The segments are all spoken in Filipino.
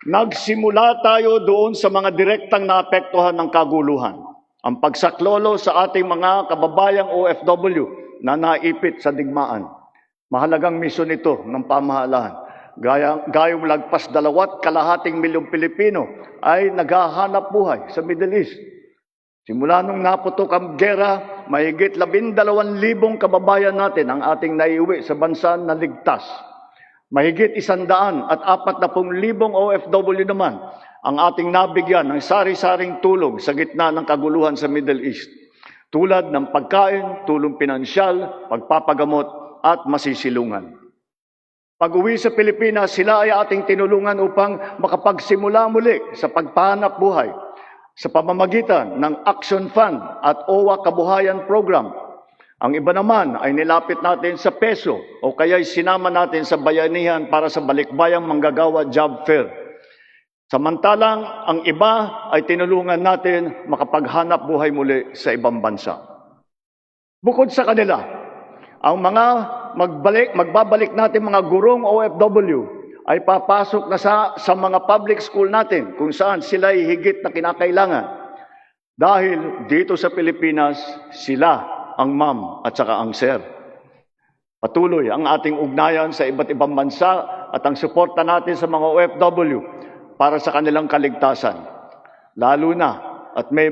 Nagsimula tayo doon sa mga direktang naapektuhan ng kaguluhan. Ang pagsaklolo sa ating mga kababayang OFW na naipit sa digmaan. Mahalagang misyon ito ng pamahalaan. Gayong lagpas 2.2 milyong Pilipino ay naghahanap buhay sa Middle East. Simula nung naputok ang gera, mahigit 12,000 kababayan natin ang ating naiuwi sa bansa na ligtas. Mahigit 140,000 OFW naman ang ating nabigyan ng sari-saring tulong sa gitna ng kaguluhan sa Middle East. Tulad ng pagkain, tulong pinansyal, pagpapagamot at masisilungan. Pag-uwi sa Pilipinas, sila ay ating tinulungan upang makapagsimula muli sa pagpahanap buhay sa pamamagitan ng Action Fund at OWA Kabuhayan Program. Ang iba naman ay nilapit natin sa PESO o kaya'y sinama natin sa bayanihan para sa Balikbayang Manggagawa Job Fair. Samantalang ang iba ay tinulungan natin makapaghanap buhay muli sa ibang bansa. Bukod sa kanila, ang mga magbabalik natin mga gurong OFW ay papasok na sa mga public school natin kung saan sila ay higit na kinakailangan. Dahil dito sa Pilipinas, sila ang ma'am at saka ang sir. Patuloy ang ating ugnayan sa iba't ibang bansa at ang suporta natin sa mga OFW para sa kanilang kaligtasan. Lalo na at may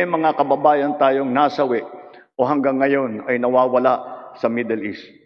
mga kababayan tayong nasawi o hanggang ngayon ay nawawala sa Middle East.